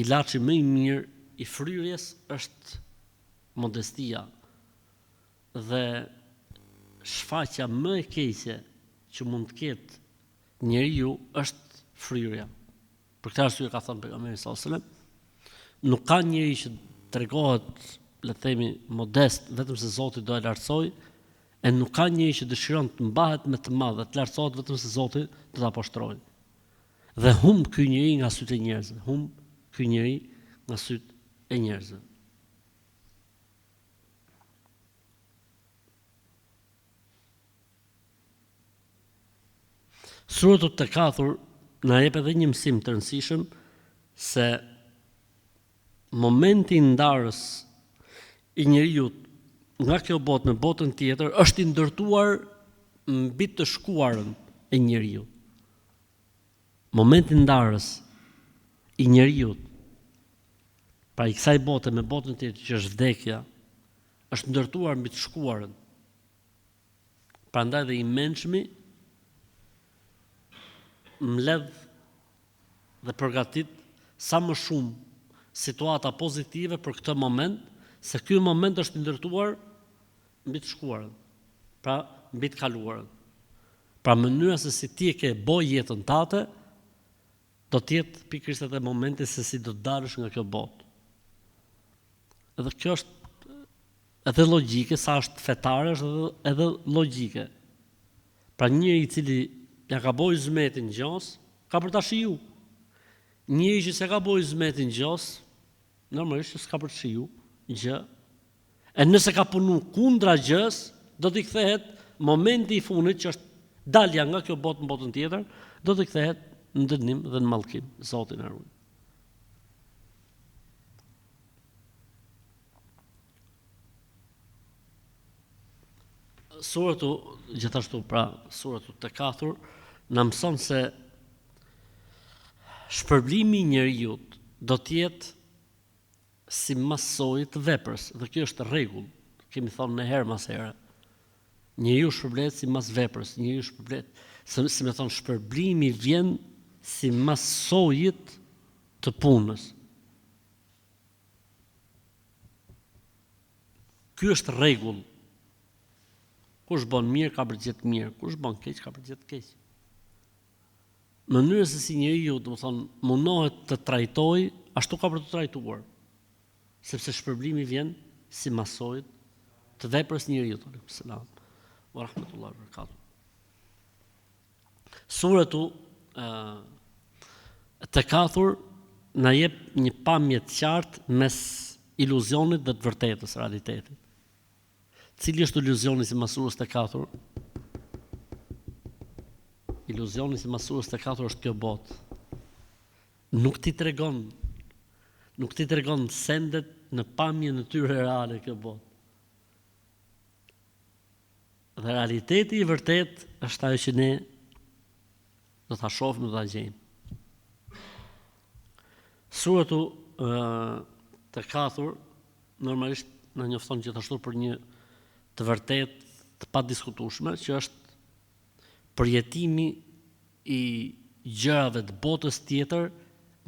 S1: Ilaçi më i mirë i fryrjes është modestia dhe shfaqja më e keqe që mund të ketë njeriu është fryrja. Për këtë arsye ka thënë pejgamberi sallallahu alajhi wasallam, nuk ka njeri që tregohet, le të themi, modest vetëm se Zoti do e lartësoj, e nuk ka njeri që dëshiron të mbahet me të madh, të lartësohet vetëm se Zoti do ta poshtrojë. Dhe humb ky njeri nga sytë e njerëzve, ky njeri nga sytë e njerëzve. Suratul Takathur na jep edhe një mësim të rëndësishëm se momenti i ndarës i njeriu nga kjo botë në botën tjetër është i ndërtuar mbi të shkuarën e njeriu. Momenti i ndarës i njeriu pra i kësaj bote me botën tjetër që është vdekja është ndërtuar mbi të shkuarën. Prandaj dhe i mençmi mbledh dhe përgatit sa më shumë situata pozitive për këtë moment, se ky moment është ndërtuar mbi të shkuarën, pra mbi të kaluarën. Pra mënyra se si ti e ke boj jetën tate, do të jetë pikërisht edhe momenti se si do të dalësh nga kjo botë. Edhe kjo është edhe logjike, sa është fetare, është edhe logjike. Pra njëri i cili ja ka boj zmetin gjos, ka për ta shiju. Njëri që se ka boj zmetin gjos, normalisht s'ka për të shiju gjë. E nëse ka punu kundra gjës, do t'i kthehet momenti i fundit që është dalja nga kjo botë në botën tjetër, do t'i kthehet në dënim dhe në mallkim. Zoti na ruaj. Suratu, gjithashtu pra, suratu Takathur na mëson se shpërblimi i njeriu do të jetë si masoj të veprës, dhe kjo është rregull. Kemi thonë në herë mas here. Njeriu shpërblet si mas veprës, njeriu shpërblet, si me thonë, shpërblimi vjen si masojit të punës. Ky është rregull. Kush bën mirë ka përgjet mirë, kush bën keq ka përgjet keq. Mënyra se si njeriu, domethënë, mundohet të trajtojë, ashtu ka për të trajtuar. Sepse shpërblimi vjen si masojit të veprës njeriu. Selam wa rahmetullahi wa barakatuh. Suratu Takathur na jep një pamje të qartë mes iluzionit dhe të vërtetës, realitetit. Cili është iluzioni si surës Takathur? Iluzioni si surës Takathur është kjo botë. Nuk ti tregon sendet në pamjen e tyre reale kjo botë. Dhe realiteti i vërtet është ajo që ne do ta shohim dhe ta gjejmë. Suratu Takathur normalisht na njofton gjithashtu për një të vërtet të padiskutueshme, që është përjetimi i gjërave të botës tjetër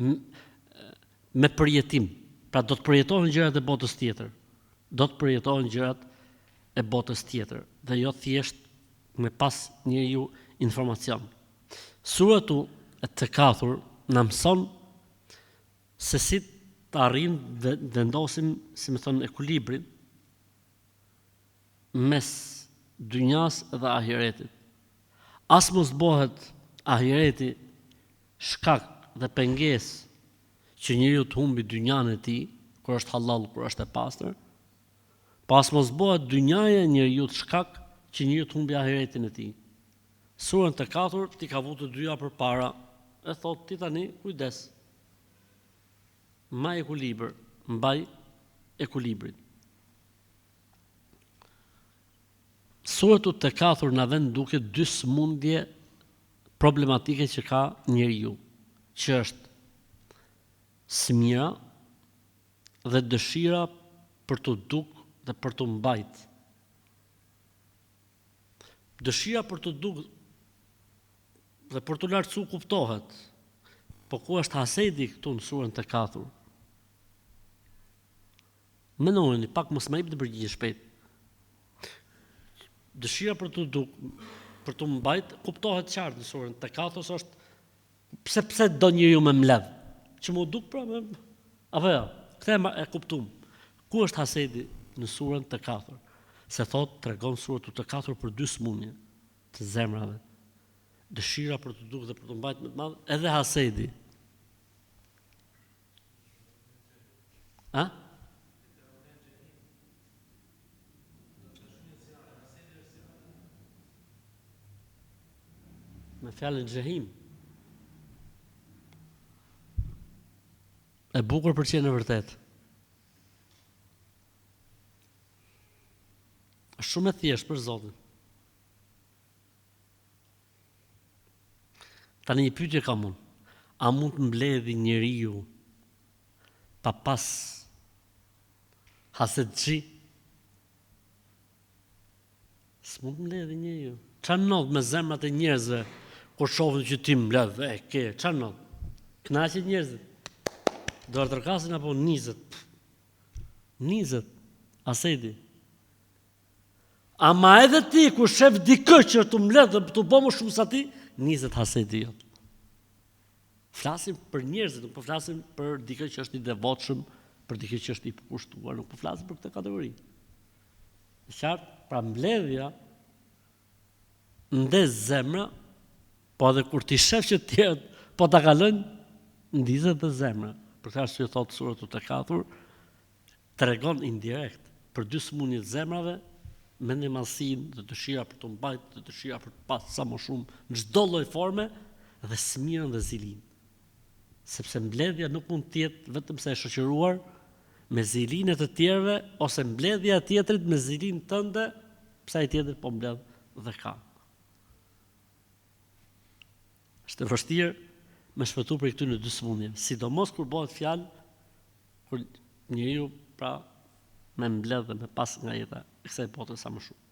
S1: me përjetim. Pra do të përjetohen gjërat e botës tjetër. Do të përjetohen gjërat e botës tjetër dhe jo thjesht me pas njeriu informacion. Suratu Takathur na mëson se si të arrijmë dhe vendosim, si më thon, ekuilibrin mes dynjas dhe ahiretit. As mos bëhet ahireti shkak dhe pengesë që njeriu të humbi dynjan e tij, kur është halal, kur është e pastër, pas mos bëhet dynjaja e njeriu shkak që njeriu të humbi ahiretin e tij. Surën Takathur ti ka vutë të dyja përpara, e thot ti tani kujdes. Mbaj ekuilibrin. Suratu Takathur na vën duke dy smundje problematike që ka njeriu, që është smira dhe dëshira për të duk dhe për të mbajt. Dëshira për të duk dhe për të lartësu kuptohet, po ku është hasedi këtu në surën të 4? Menojeni, pak mos më jepni përgjigje shpejt. Dëshira për të duk, për të mbajt, kuptohet qartë në surën të 4 është pse do njeriu me mbledh? Që mu duk pra me... Apo jo, këtë e kuptum. Ku është hasedi në surën të 4? Se thot, tregon surën të 4 për 2 smundje të zemrave. Dëshira për të duk dhe për të mbajt më të madh, edhe hasedi. A? Me fjalën xehim. E bukur për qenë e vërtet. Është shumë e thjeshtë për Zotin. Tani një pyetje kam unë. A mund të mbledhi njeriu pa pas hasedxhi? S'mund të mbledhi njeriu. Çfarë ndodh me zemrat e njerëzve kur shohin që ti mbledh, çfarë ndodh? Kënaqen njerëzit. Do të tërkasin apo nizet? Nizet, hasedi. Ama edhe ti kur shef dikë që të mbledh dhe të bëmë shumë sa ti, nizet hasedi jo. Flasim për njerëzit, nuk po flasim për dikë që është i devotshëm, për dikë që është i përkushtuar, nuk po flasim për këtë kategori. Në qartë, pra mbledhja ndez zemra, po edhe kur ti shef që tjerët po ta kalojnë, ndizet dhe zemra. Për këtë arsye thotë sura të 4, tregon indirekt për 2 smundje të zemrave, mendimallsinë dhe dëshira për të mbajtur, dhe dëshira për të pasur sa më shumë në çdo lloj forme dhe smirën dhe zilinë. Sepse mbledhja nuk mund të jetë vetëm se e shoqëruar me zilinë e të tjerëve ose mbledhja e tjetrit me zilinë tënde, pse ai tjetri po mbledh dhe ka. Është e vështirë me shpëtu për këtyre 2 smundje, sidomos kur bëhet fjalë kur njeriu pra me mbledh dhe me pas nga jeta e kësaj bote sa më shumë.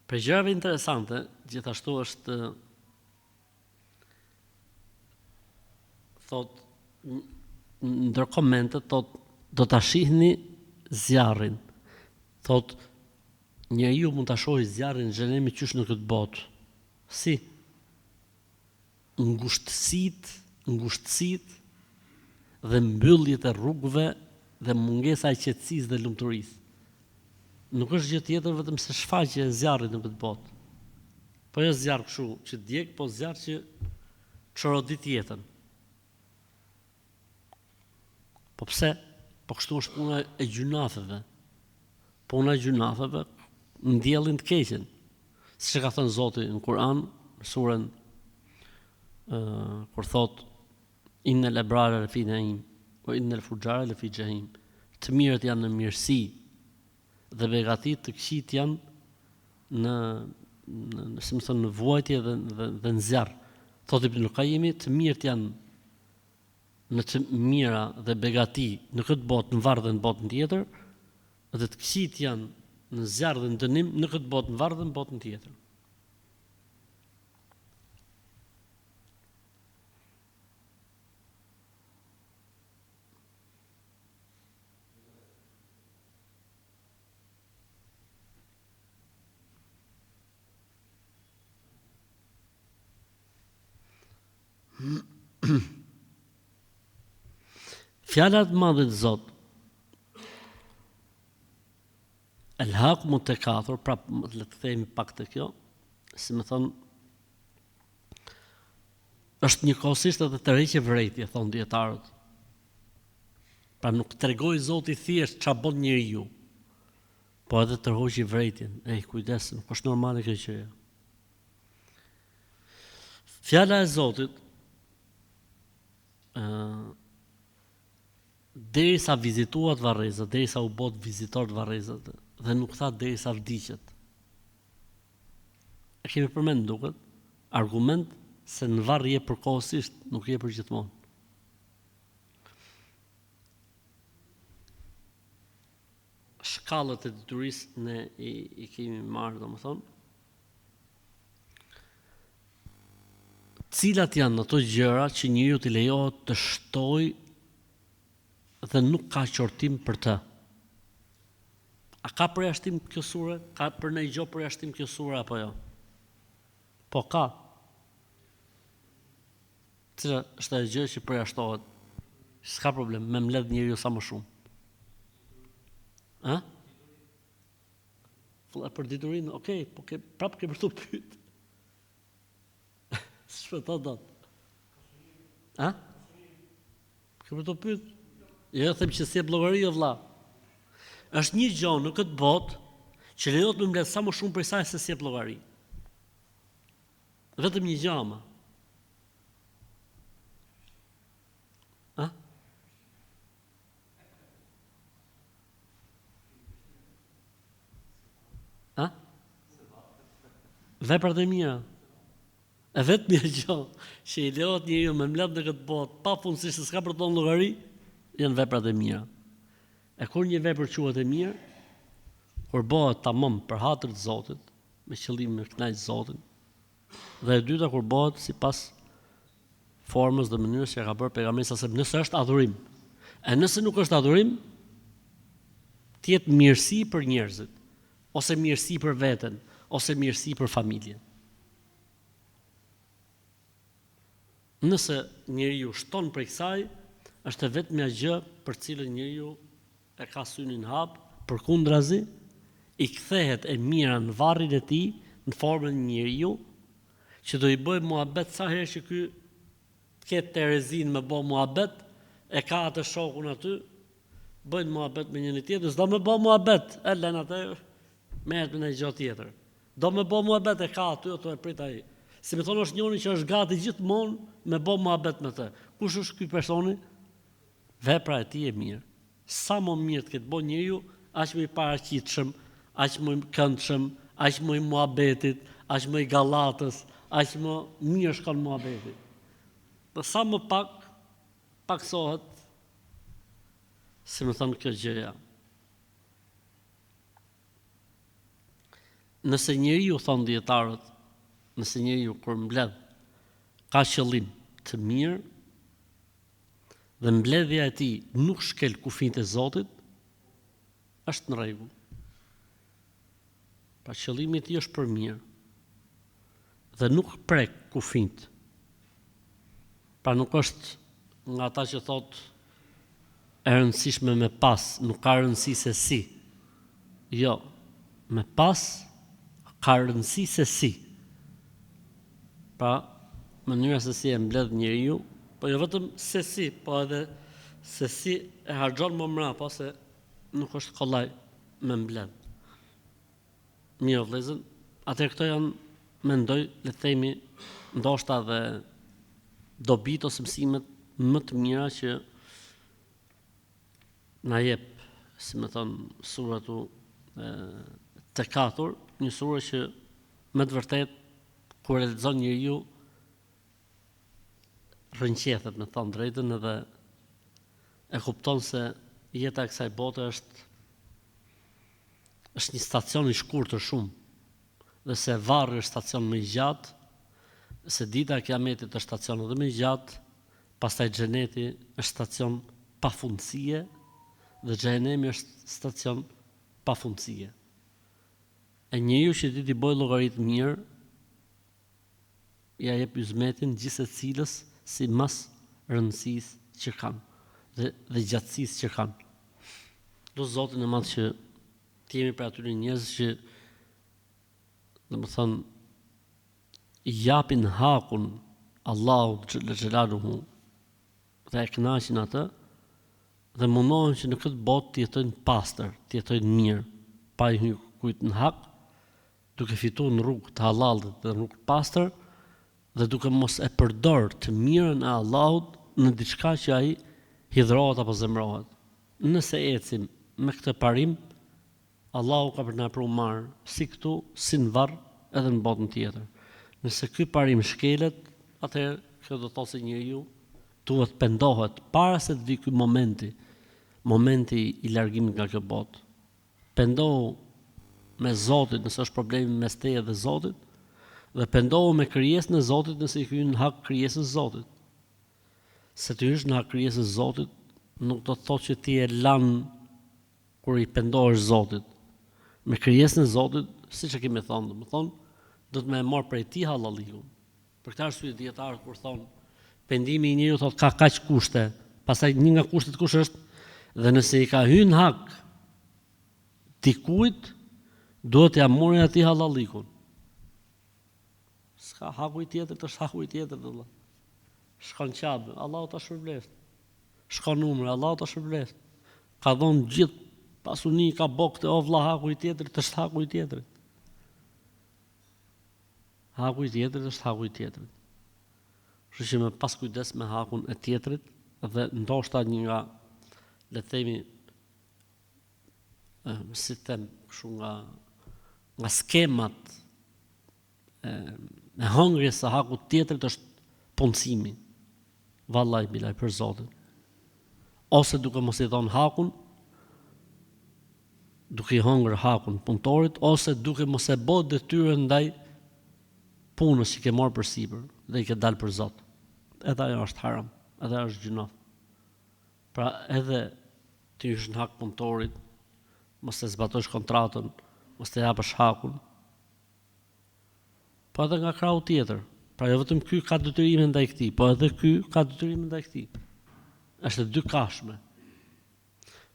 S1: Për gjërave interesante, gjithashtu është thot ndër komentet thot do ta shihni zjarrin. Thot njeriu mund ta shohë zjarrin në xhenem qysh në këtë botë. Si? Ngushtësitë dhe mbylljet e rrugëve dhe mungesa e qetësisë dhe lumturisë. Nuk është gjë tjetër vetëm se shfaqje e zjarrit në këtë botë. Po jo zjarr kështu që djeg, po zjarr që çorodit jetën. Po pse? Po kështu është puna e gjunafeve. Puna e gjunafeve ndjellin të keqen. Siç ka thënë Zoti në Kur'an, në surën kur thot innal abrara lafi naim wa innal fujara lafi jahim. Të mirët janë në mirësi dhe begatit të këqit janë në vuajtje dhe në zjarr. Thot Ibn Qayyim, të mirët janë në të mira dhe begati në këtë botë, në varr dhe në botën tjetër, dhe të këqit janë në zjarr dhe në dënim në këtë botë, në varr dhe në botën tjetër. Fjalat madhe të Zot Elhakum tekathur, pra le të themi pak të kjo, si më thon është njëkohësisht edhe tërheqje vërejtje, thon dietarët. Pra nuk tregoi Zoti thjesht ç'a bën njeriu, po edhe tërhoqi vërejtjen. Kujdes, nuk është normale kjo gjë. Fjala e Zotit derisa vizituat varrezat, derisa u bot vizitor të varrezat, dhe nuk tha derisa vdiqet. e kemi përmend duket, argument se në varr je përkohësisht, nuk je për gjithmonë. Shkallët e detyrisë ne i kemi marrë, domethënë. Cilat janë ato gjëra që njeriu t'i lejohet të shtojë dhe nuk ka qortim për të? A ka përjashtim kjo sure? Ka për ne gjë përjashtim kjo sure apo jo? Po ka. Cila është ajo gjë që përjashtohet? S'ka problem, me mbledh njeriu sa më shumë. Për diturinë, okay, po prapë ke për të pyet. Shpëto dot. Ke për të pyet? Jo, them që si e llogari o vlla. Është një gjë në këtë botë që lejohet më mbledh sa më shumë për saj se si e llogari. Vetëm një gjë ama. Veprat e mira. E vetëm një gjë që i lejohet njeriu me mbledh në këtë botë pafundësisht se s'ka për të llogari, janë veprat e mira. E kur një vepër quhet e mirë, kur bëhet tamam për hatër të Zotit, me qëllim me kënaqë Zotin, dhe e dyta kur bëhet sipas formës dhe mënyrës që ka bërë pejgamberi sa nëse është adhurim. E nëse nuk është adhurim, të jetë mirësi për njerëzit, ose mirësi për veten, ose mirësi për familjen. Nëse njeriu shton prej kësaj, është vetëm një gjë për cilën njeriu e ka synin hap, përkundrazi i kthehet e mira në varrin e tij, në formën e njeriu, që do i bëj muhabet sa herë që ky ketë terezin me bë muhabet, e ka atë shokun aty, bëjnë muhabet me njëri tjetër, s'do me bë muhabet, e lën atë, merret me një gjë tjetër. Do me bë muhabet e ka aty, ato e prit ai. Si me thonë është njëri që është gati gjithmonë me bë muhabet me të. Kush është ky personi? Vepra e tij e mirë. Sa më mirë të ketë bën njeriu, aq më i paraqitshëm, aq më i këndshëm, aq më i muhabetit, aq më i gallatës, aq më mirë shkon muhabeti. Dhe sa më paksohet, si më thonë kjo gjëja. Nëse njeriu thon dietarët, nëse njeriu kur mbledh ka qëllim të mirë dhe mbledhja e tij nuk shkel kufijtë e Zotit, është në rregull. Pra qëllimi i tij është për mirë dhe nuk prek kufijtë. Pra nuk është nga ata që thotë e rëndësishme me pas, nuk ka rëndësi se si. Jo, me pas ka rëndësi se si. Pra, mënyra se si e mbledh njeriu, po jo vetëm se si, po edhe se si e harxhon më mrapa, se nuk është kollaj me mbledh. Mirë vëllezër, atëherë këto janë, mendoj, le të themi, ndoshta dhe dobit ose mësimet më të mira që na jep, si më thon, suratu Tekathur, një surë që me të vërtet kur e lexon njeriu rënqethet, me thon drejtën, edhe e kupton se jeta e kësaj bote është një stacion i shkurtër shumë, dhe se varri është stacion më i gjatë, se dita e Kiametit është stacion edhe më i gjatë, pastaj xheneti është stacion pafundësie dhe xhenemi është stacion pafundësie. E njeriu që ti t'i bëj llogarit mirë, ja jep yzmetin gjithse cilës si mas rëndësisë që kanë dhe gjatësisë që kanë. Do Zotin e madh që të jemi për atyre njerëz që domethënë i japin hakun Allahut xhelaluhu dhe e kënaqin atë dhe mundohen që në këtë botë të jetojnë pastër, të jetojnë mirë, pa i hyrë kujt në hak, duke fituar në rrugë të halallit dhe rrugë të pastër, dhe duke mos e përdor të mirën e Allahut në diçka që ai hidhrohet apo zemrohet. Nëse ecim me këtë parim, Allahu ka për na pruar si këtu, si në varr, edhe në botën tjetër. Nëse ky parim shkelet, atëherë kjo do të thotë se njeriu duhet pendohet para se të vi ky momenti i largimit nga kjo botë. Pendohu me Zotin nëse është problemi mes teje dhe Zotit, dhe pendohu me krijesën e Zotit nëse i hyn në hak krijesës së Zotit. Se të hysh në hak krijesës së Zotit nuk do të thotë që ti e lan kur i pendohesh Zotit. Me krijesën e Zotit, siç e kemi thënë, domethënë, do të më marr prej ti hallallikun. Për këtë arsye dietarët kur thonë pendimi i njeriu thotë ka kaq kushte, pastaj një nga kushtet kush është, dhe nëse i ka hyrë hak dikujt, duhet t'ia morrin atij hallallikun. S'ka haku i tjetër, të është haku i tjetër dhe Allah. Shkon qabe, Allahu ta shpërbleft. Shkon numër, Allahu ta shpërbleft. Ka dhënë gjithë pasuni, ka bokte, o vlla haku i tjetër, të është haku i tjetër. Haku i tjetër është haku i tjetrit. Kështu që me pas kujdes me hakun e tjetrit dhe ndoshta një nga, le të themi, si them, kështu nga skemat e hëngrjes së hakut tjetrit është punësimi. Vallai bilaj për Zotin. Ose duke mos i dhënë hakun, duke i hëngrë hakun punëtorit, ose duke mos e bë detyrën ndaj punës që ke marrë përsipër dhe i ke dalë për Zot. Edhe ajo është haram, edhe ajo është gjinoh. Pra edhe ti ish në hak punëtorit, mos të zbatosh kontratën, mos të japësh hakun. Po edhe nga krahu tjetër. Pra jo vetëm ky ka detyrime ndaj këtij, po edhe ky ka detyrime ndaj këtij. Është dy kashme.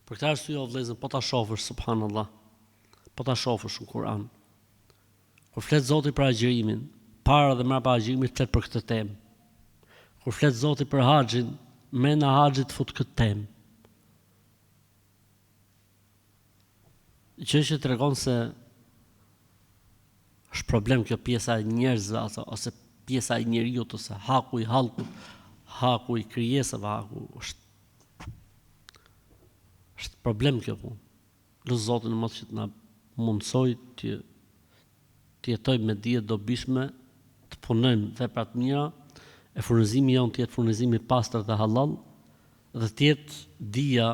S1: Për këtë arsye o vëllezër, po ta shohësh subhanallahu. Po ta shohësh në Kur'an. Kur flet Zoti për agjërimin, para dhe mbrapa agjërimit flet për këtë temë. Kur flet Zoti për haxhin, mrena haxhit fut këtë temë. Gjë që tregon se është problem kjo pjesa e njerëzve ose pjesa e njeriu ose haku i hallkut, haku i krijesave, haku është problem kjo punë. Lut Zotin mos që të na mundsoj të jetojmë me dije dobishme, të punojmë vepra të mira, e furnizimi jonë të jetë furnizim i pastër dhe halal, dhe të jetë dija,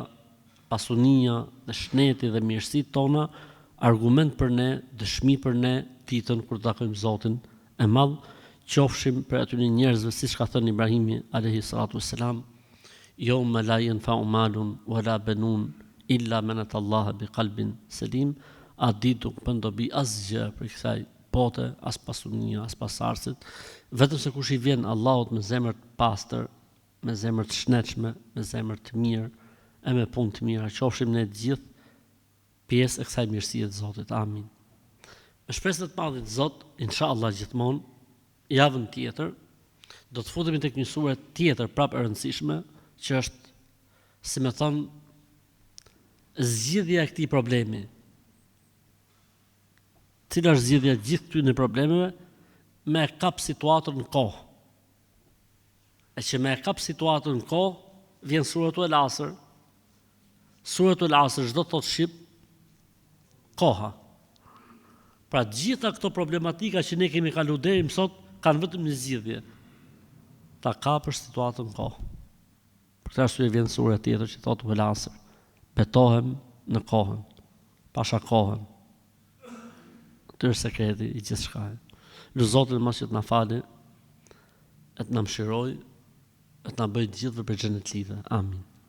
S1: pasunia dhe shneti dhe mirësitë tona argument për ne, dëshmi për ne ditën kur të takojmë Zotin e madh, qofshim për atyre njerëzve siç ka thënë Ibrahimi alayhi salatu wassalam, yawma la yanfa'u malun wala banun illa man atallaha biqalbin salim, a ditë nuk bën dobi asgjë për kësaj bote, as pasunia, as pasardhësit, vetëm se kush i vjen Allahut me zemër të pastër, me zemër të shnetshme, me zemër të mirë, e me punë të mira, qofshim ne të gjithë pjesë e kësaj mirësie të Zotit. Amin. Me shpresë të madhe të Zot, inshallah gjithmonë, javën tjetër, do të futemi tek një sure tjetër prapë e rëndësishme, që është, si më thon, zgjidhja e këtij problemi. Cila është zgjidhja gjithë këtyre problemeve? Me kap situatën në kohë. E që me kap situatën në kohë, vjen suratul Asr. Suratul Asr çdo thot shqip koha. Pra gjitha këto problematika që ne kemi kaluar deri më sot kanë vetëm një zgjidhje. Ta kapësh situatën në kohë. Për këtë arsye vjen sura tjetër që thotë Wal Asr. Betohem në kohën. Pasha kohën. Këtë është sekreti i gjithçka. Lut Zotin mos që të na falë, e të na mëshiroj, e të na bëjë të gjithëve për xhenetlive. Amin.